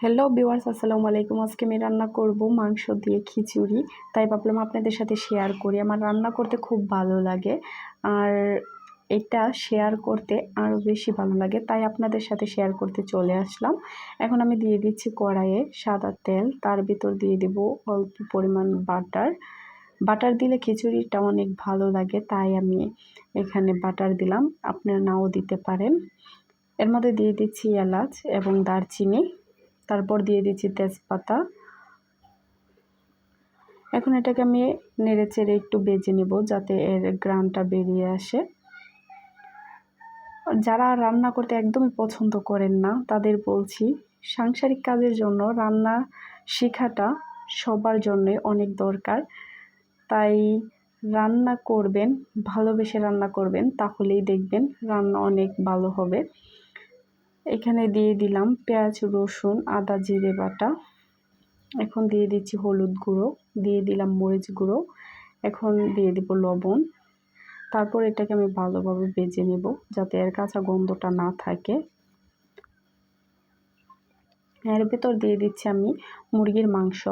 Hello viewers, আসসালামু আলাইকুম। আজকে আমি রান্না করব মাংস দিয়ে খিচুড়ি। তাই ভাবলাম আপনাদের সাথে শেয়ার করি। আমার রান্না করতে খুব ভালো লাগে, আর এটা শেয়ার করতে আরও বেশি ভালো লাগে, তাই আপনাদের সাথে শেয়ার করতে চলে আসলাম। এখন আমি দিয়ে দিচ্ছি কড়াইয়ে সাদা তেল, তার ভিতর দিয়ে দেব অল্প পরিমাণ বাটার। বাটার দিলে খিচুড়িটা অনেক ভালো লাগে, তাই আমি এখানে বাটার দিলাম, আপনারা নাও দিতে পারেন। এর মধ্যে দিয়ে দিচ্ছি এলাচ এবং দারচিনি, তারপর দিয়ে দিচ্ছি তেজপাতা। এখন এটাকে আমি নেড়ে চেড়ে একটু ভেজে নেব যাতে এর ঘ্রাণটা বেরিয়ে আসে। যারা রান্না করতে একদমই পছন্দ করেন না তাদের বলছি, সাংসারিক কাজের জন্য রান্না শেখাটা সবার জন্যই অনেক দরকার। তাই রান্না করবেন, ভালোবেসে রান্না করবেন, তাহলেই দেখবেন রান্না অনেক ভালো হবে। এখানে দিয়ে দিলাম পেঁয়াজ, রসুন, আদা, জিরে বাটা। এখন দিয়ে দিচ্ছি হলুদ গুঁড়ো, দিয়ে দিলাম মরিচ গুঁড়ো, এখন দিয়ে দিব লবণ। তারপর এটাকে আমি ভালোভাবে ভেজে নেব যাতে এর কাঁচা গন্ধটা না থাকে। এর ভিতর দিয়ে দিচ্ছি আমি মুরগির মাংস।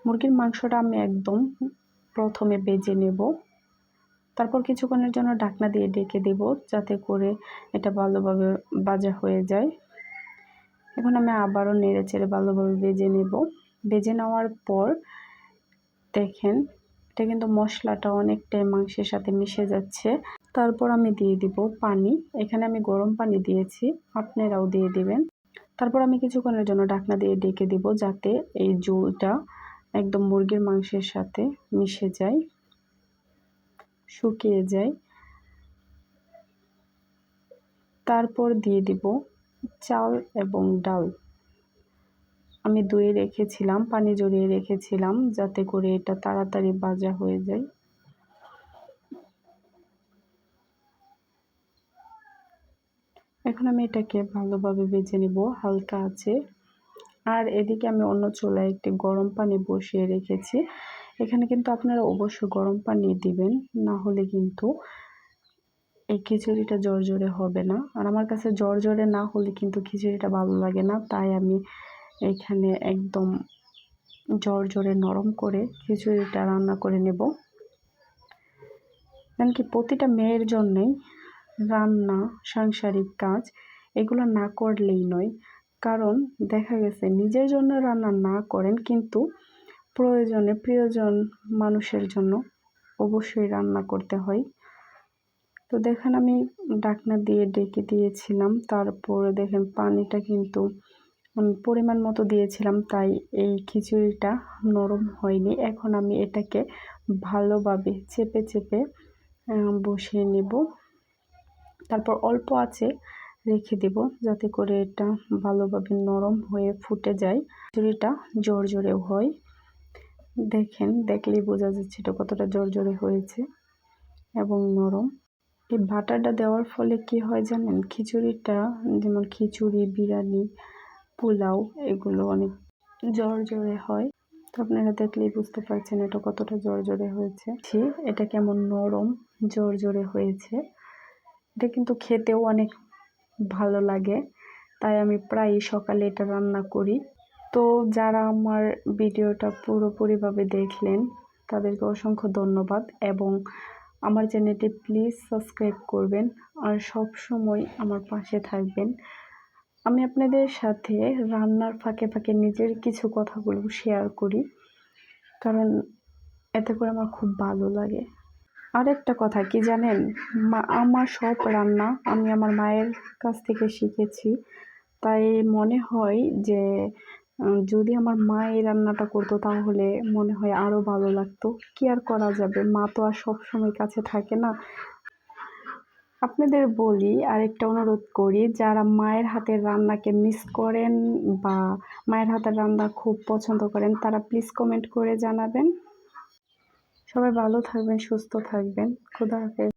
মুরগির মাংসটা আমি একদম প্রথমে ভেজে নেব, তারপর কিছুক্ষণের জন্য ঢাকনা দিয়ে ঢেকে দেব যাতে করে এটা ভালোভাবে ভাজা হয়ে যায়। এখন আমি আবারও নেড়ে চেড়ে ভালোভাবে ভেজে নেব। ভেজে নেওয়ার পর দেখেন এটা কিন্তু মশলাটা অনেকটাই মাংসের সাথে মিশে যাচ্ছে। তারপর আমি দিয়ে দিব পানি। এখানে আমি গরম পানি দিয়েছি, আপনারাও দিয়ে দিবেন। তারপর আমি কিছুক্ষণের জন্য ঢাকনা দিয়ে ঢেকে দিব যাতে এই ঝোলটা একদম মুরগির মাংসের সাথে মিশে যায়, শুকিয়ে যায়। তারপর দিয়ে দিব চাল এবং ডাল। আমি ধুয়ে রেখেছিলাম, পানি জড়িয়ে রেখেছিলাম যাতে করে এটা তাড়াতাড়ি ভাজা হয়ে যায়। এখন আমি এটাকে ভালোভাবে ভেজে নেব হালকা আছে। আর এদিকে আমি অন্য চুলায় একটি গরম পানি বসিয়ে রেখেছি। এখানে কিন্তু আপনারা অবশ্যই গরম পানি দিবেন, না হলে কিন্তু এই খিচুড়িটা জড়জড়ে হবে না। আর আমার কাছে জড়জড়ে না হলে কিন্তু খিচুড়িটা ভালো লাগে না, তাই আমি এখানে একদম জড়জড়ে নরম করে খিচুড়িটা রান্না করে নেব। এমনকি প্রতিটা মেয়ের জন্যেই রান্না, সাংসারিক কাজ এগুলো না করলেই নয়। কারণ দেখা গেছে নিজের জন্য রান্না না করেন, কিন্তু প্রয়োজনে প্রিয়জন মানুষের জন্য অবশ্যই রান্না করতে হয়। তো দেখেন আমি ঢাকনা দিয়ে ঢেকে দিয়েছিলাম, তারপরে দেখেন পানিটা কিন্তু পরিমাণ মতো দিয়েছিলাম, তাই এই খিচুড়িটা নরম হয়নি। এখন আমি এটাকে ভালোভাবে চেপে চেপে বসিয়ে নেব, তারপর অল্প আঁচে রেখে দেব যাতে করে এটা ভালোভাবে নরম হয়ে ফুটে যায়, খিচুড়িটা জড়জড়েও হয়। দেখেন, দেখলেই বোঝা যাচ্ছে এটা কতটা জড়জড়ে হয়েছে এবং নরম। এই বাটারটা দেওয়ার ফলে কি হয় জানেন, খিচুড়িটা যেমন খিচুড়ি, বিরিয়ানি, পোলাও এগুলো অনেক জড়জড়ে হয়। তো আপনারা দেখলেই বুঝতে পারছেন এটা কতটা জড়জড়ে হয়েছে। এটা কেমন নরম জড়জড়ে হয়েছে। এটা কিন্তু খেতেও অনেক ভালো লাগে, তাই আমি প্রায় সকালে এটা রান্না করি। তো যারা আমার ভিডিওটা পুরোপুরিভাবে দেখলেন তাদেরকে অসংখ্য ধন্যবাদ, এবং আমার চ্যানেলটি প্লিজ সাবস্ক্রাইব করবেন আর সব সময় আমার পাশে থাকবেন। আমি আপনাদের সাথে রান্নার ফাঁকে ফাঁকে নিজের কিছু কথাগুলো শেয়ার করি, কারণ এতে করে আমার খুব ভালো লাগে। আর একটা কথা কি জানেন, আমার সব রান্না আমি আমার মায়ের কাছ থেকে শিখেছি। তাই মনে হয় যে যদি আমার মা এই রান্নাটা করতো তাহলে মনে হয় আরও ভালো লাগতো। কি আর করা যাবে, মা তো আর সব সময় কাছে থাকে না। আপনাদের বলি, আরেকটা অনুরোধ করি, যারা মায়ের হাতের রান্নাকে মিস করেন বা মায়ের হাতের রান্না খুব পছন্দ করেন তারা প্লিজ কমেন্ট করে জানাবেন। সবাই ভালো থাকবেন, সুস্থ থাকবেন। খোদা হাফেজ।